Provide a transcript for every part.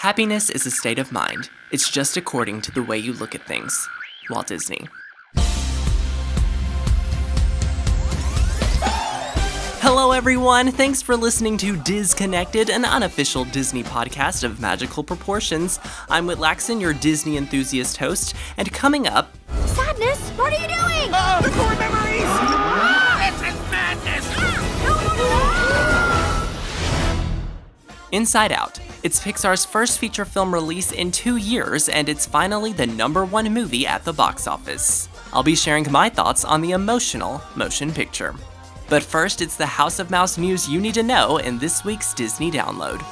Happiness is a state of mind. It's just according to the way you look at things. Walt Disney. Hello everyone, thanks for listening to Disconnected, an unofficial Disney podcast of magical proportions. I'm Whit Laxon, your Disney enthusiast host, and coming up... Sadness, what are you doing? The core memories! This is madness! Inside Out. It's Pixar's first feature film release in 2 years, and it's finally the #1 movie at the box office. I'll be sharing my thoughts on the emotional motion picture. But first, it's the House of Mouse news you need to know in this week's Disney Download.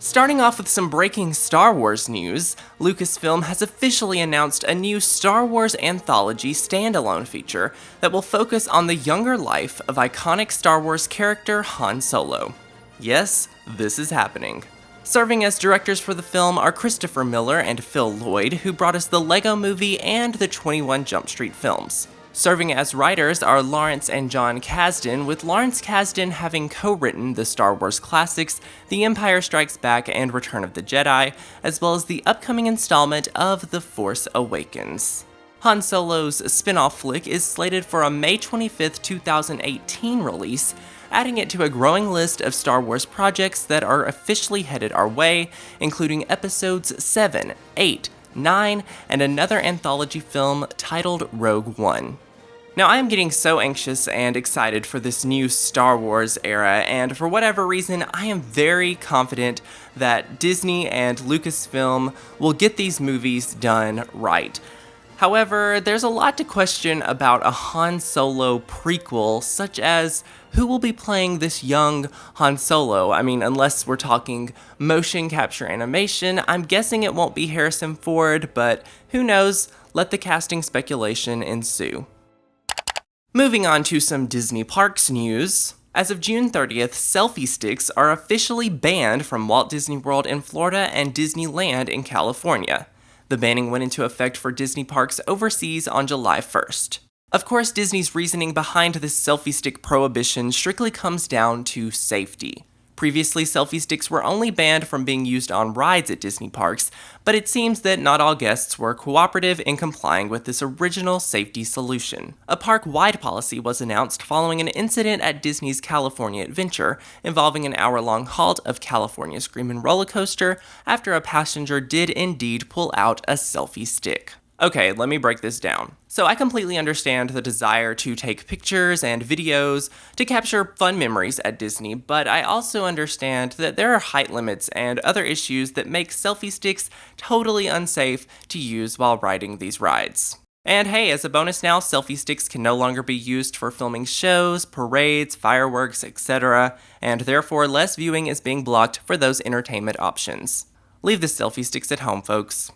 Starting off with some breaking Star Wars news, Lucasfilm has officially announced a new Star Wars anthology standalone feature that will focus on the younger life of iconic Star Wars character Han Solo. Yes, this is happening. Serving as directors for the film are Christopher Miller and Phil Lloyd, who brought us the Lego Movie and the 21 Jump Street films. Serving as writers are Lawrence and John Kasdan, with Lawrence Kasdan having co-written the Star Wars classics The Empire Strikes Back and Return of the Jedi, as well as the upcoming installment of The Force Awakens. Han Solo's spin-off flick is slated for a May 25, 2018 release, adding it to a growing list of Star Wars projects that are officially headed our way, including episodes 7, 8, 9, and another anthology film titled Rogue One. Now, I am getting so anxious and excited for this new Star Wars era, and for whatever reason, I am very confident that Disney and Lucasfilm will get these movies done right. However, there's a lot to question about a Han Solo prequel, such as who will be playing this young Han Solo. I mean, unless we're talking motion capture animation, I'm guessing it won't be Harrison Ford, but who knows? Let the casting speculation ensue. Moving on to some Disney Parks news. As of June 30th, selfie sticks are officially banned from Walt Disney World in Florida and Disneyland in California. The banning went into effect for Disney parks overseas on July 1st. Of course, Disney's reasoning behind this selfie stick prohibition strictly comes down to safety. Previously, selfie sticks were only banned from being used on rides at Disney parks, but it seems that not all guests were cooperative in complying with this original safety solution. A park-wide policy was announced following an incident at Disney's California Adventure involving an hour-long halt of California Screamin' Roller Coaster after a passenger did indeed pull out a selfie stick. Okay, let me break this down. So I completely understand the desire to take pictures and videos to capture fun memories at Disney, but I also understand that there are height limits and other issues that make selfie sticks totally unsafe to use while riding these rides. And hey, as a bonus now, selfie sticks can no longer be used for filming shows, parades, fireworks, etc., and therefore less viewing is being blocked for those entertainment options. Leave the selfie sticks at home, folks.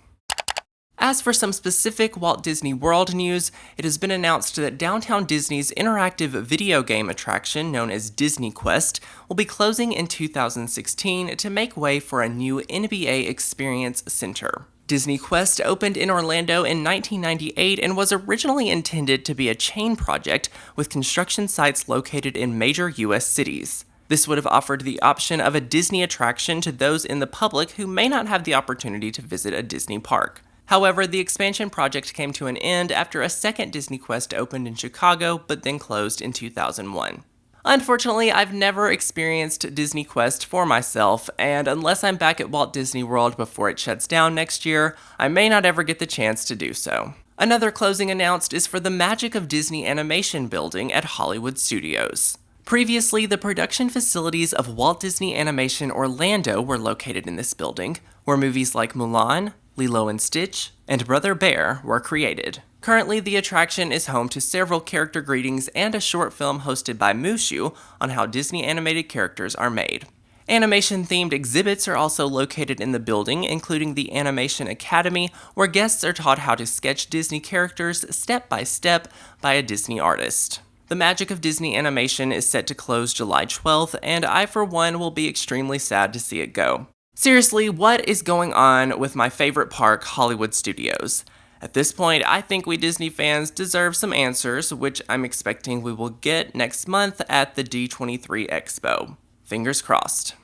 As for some specific Walt Disney World news, it has been announced that Downtown Disney's interactive video game attraction known as Disney Quest will be closing in 2016 to make way for a new NBA Experience Center. Disney Quest opened in Orlando in 1998 and was originally intended to be a chain project with construction sites located in major U.S. cities. This would have offered the option of a Disney attraction to those in the public who may not have the opportunity to visit a Disney park. However, the expansion project came to an end after a second Disney Quest opened in Chicago, but then closed in 2001. Unfortunately, I've never experienced Disney Quest for myself, and unless I'm back at Walt Disney World before it shuts down next year, I may not ever get the chance to do so. Another closing announced is for the Magic of Disney Animation building at Hollywood Studios. Previously, the production facilities of Walt Disney Animation Orlando were located in this building, where movies like Mulan, Lilo and Stitch, and Brother Bear were created. Currently, the attraction is home to several character greetings and a short film hosted by Mushu on how Disney animated characters are made. Animation-themed exhibits are also located in the building, including the Animation Academy, where guests are taught how to sketch Disney characters step by step by a Disney artist. The Magic of Disney Animation is set to close July 12th, and I, for one, will be extremely sad to see it go. Seriously, what is going on with my favorite park, Hollywood Studios? At this point, I think we Disney fans deserve some answers, which I'm expecting we will get next month at the D23 Expo. Fingers crossed.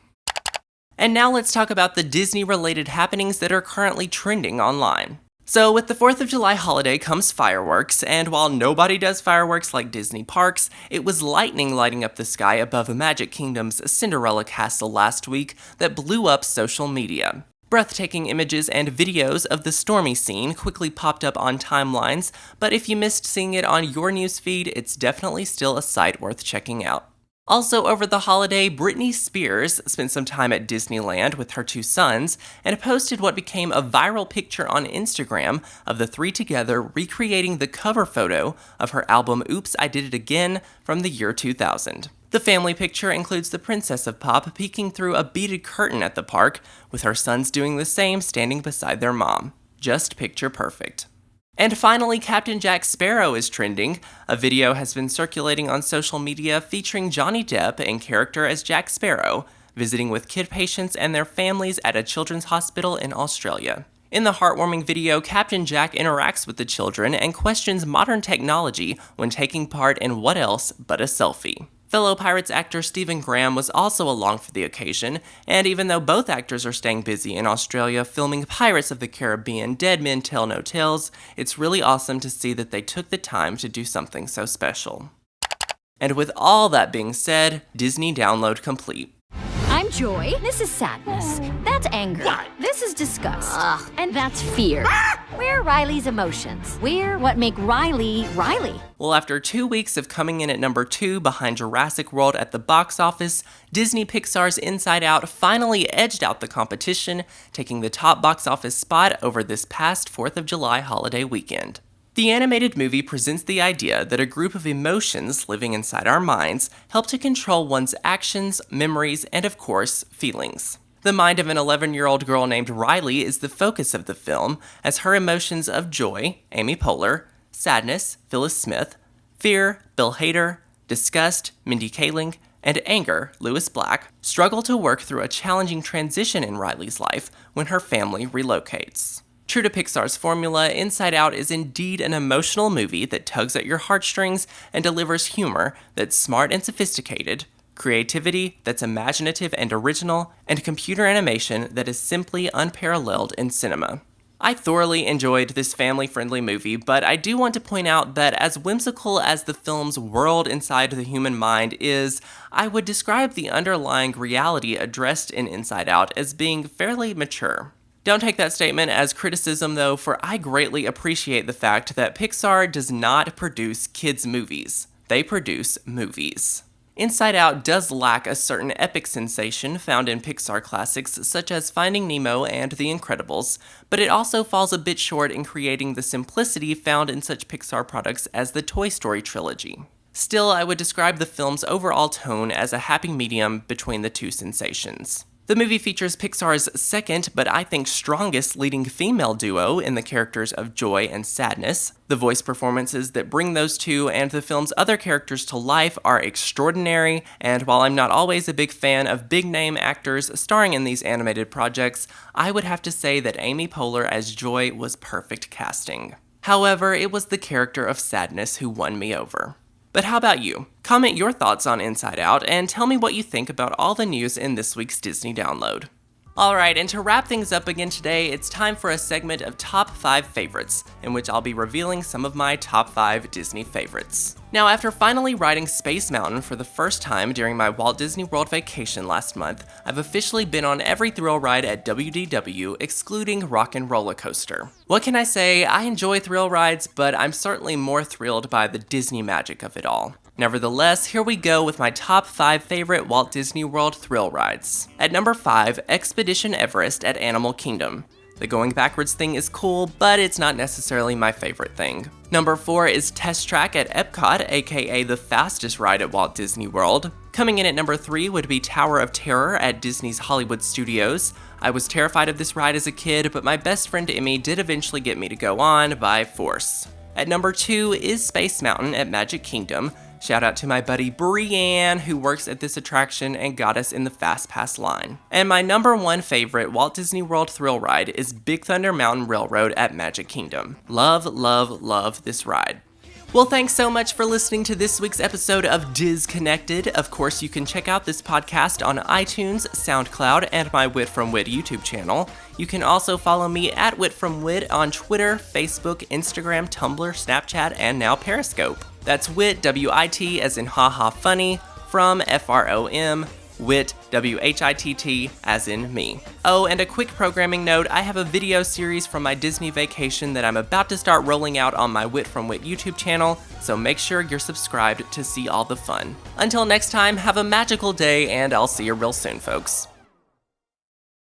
And now let's talk about the Disney-related happenings that are currently trending online. So with the 4th of July holiday comes fireworks, and while nobody does fireworks like Disney parks, it was lightning lighting up the sky above Magic Kingdom's Cinderella Castle last week that blew up social media. Breathtaking images and videos of the stormy scene quickly popped up on timelines, but if you missed seeing it on your newsfeed, it's definitely still a sight worth checking out. Also over the holiday, Britney Spears spent some time at Disneyland with her 2 sons and posted what became a viral picture on Instagram of the 3 together recreating the cover photo of her album Oops, I Did It Again from the year 2000. The family picture includes the Princess of Pop peeking through a beaded curtain at the park, with her sons doing the same standing beside their mom. Just picture perfect. And finally, Captain Jack Sparrow is trending. A video has been circulating on social media featuring Johnny Depp in character as Jack Sparrow, visiting with kid patients and their families at a children's hospital in Australia. In the heartwarming video, Captain Jack interacts with the children and questions modern technology when taking part in what else but a selfie. Fellow Pirates actor Stephen Graham was also along for the occasion, and even though both actors are staying busy in Australia filming Pirates of the Caribbean Dead Men Tell No Tales, it's really awesome to see that they took the time to do something so special. And with all that being said, Disney download complete. I'm Joy. This is sadness. That's anger. What? This is disgust. And that's fear. We're Riley's emotions. We're what make Riley, Riley. Well, after 2 weeks of coming in at number 2 behind Jurassic World at the box office, Disney Pixar's Inside Out finally edged out the competition, taking the top box office spot over this past 4th of July holiday weekend. The animated movie presents the idea that a group of emotions living inside our minds help to control one's actions, memories, and of course, feelings. The mind of an 11-year-old girl named Riley is the focus of the film, as her emotions of joy, Amy Poehler, sadness, Phyllis Smith, fear, Bill Hader, disgust, Mindy Kaling, and anger, Lewis Black, struggle to work through a challenging transition in Riley's life when her family relocates. True to Pixar's formula, Inside Out is indeed an emotional movie that tugs at your heartstrings and delivers humor that's smart and sophisticated, creativity that's imaginative and original, and computer animation that is simply unparalleled in cinema. I thoroughly enjoyed this family-friendly movie, but I do want to point out that as whimsical as the film's world inside the human mind is, I would describe the underlying reality addressed in Inside Out as being fairly mature. Don't take that statement as criticism though, for I greatly appreciate the fact that Pixar does not produce kids' movies. They produce movies. Inside Out does lack a certain epic sensation found in Pixar classics such as Finding Nemo and The Incredibles, but it also falls a bit short in creating the simplicity found in such Pixar products as the Toy Story trilogy. Still, I would describe the film's overall tone as a happy medium between the two sensations. The movie features Pixar's second, but I think strongest leading female duo in the characters of Joy and Sadness. The voice performances that bring those two and the film's other characters to life are extraordinary, and while I'm not always a big fan of big-name actors starring in these animated projects, I would have to say that Amy Poehler as Joy was perfect casting. However, it was the character of Sadness who won me over. But how about you? Comment your thoughts on Inside Out and tell me what you think about all the news in this week's Disney Download. Alright, and to wrap things up again today, it's time for a segment of Top 5 Favorites, in which I'll be revealing some of my Top 5 Disney favorites. Now, after finally riding Space Mountain for the first time during my Walt Disney World vacation last month, I've officially been on every thrill ride at WDW, excluding Rock 'n' Roller Coaster. What can I say? I enjoy thrill rides, but I'm certainly more thrilled by the Disney magic of it all. Nevertheless, here we go with my top 5 favorite Walt Disney World thrill rides. At number 5, Expedition Everest at Animal Kingdom. The going backwards thing is cool, but it's not necessarily my favorite thing. Number 4 is Test Track at Epcot, aka the fastest ride at Walt Disney World. Coming in at number 3 would be Tower of Terror at Disney's Hollywood Studios. I was terrified of this ride as a kid, but my best friend Emmy did eventually get me to go on by force. At number 2 is Space Mountain at Magic Kingdom. Shout out to my buddy Brianne, who works at this attraction and got us in the Fast Pass line. And my number one favorite Walt Disney World thrill ride is Big Thunder Mountain Railroad at Magic Kingdom. Love, love, love this ride. Well, thanks so much for listening to this week's episode of Diz Connected. Of course, you can check out this podcast on iTunes, SoundCloud, and my Wit from Wit YouTube channel. You can also follow me at Wit from Wit on Twitter, Facebook, Instagram, Tumblr, Snapchat, and now Periscope. That's Wit, W-I-T, as in haha funny, from F-R-O-M, Wit, W-H-I-T-T, as in me. Oh, and a quick programming note, I have a video series from my Disney vacation that I'm about to start rolling out on my Wit from Wit YouTube channel, so make sure you're subscribed to see all the fun. Until next time, have a magical day, and I'll see you real soon, folks.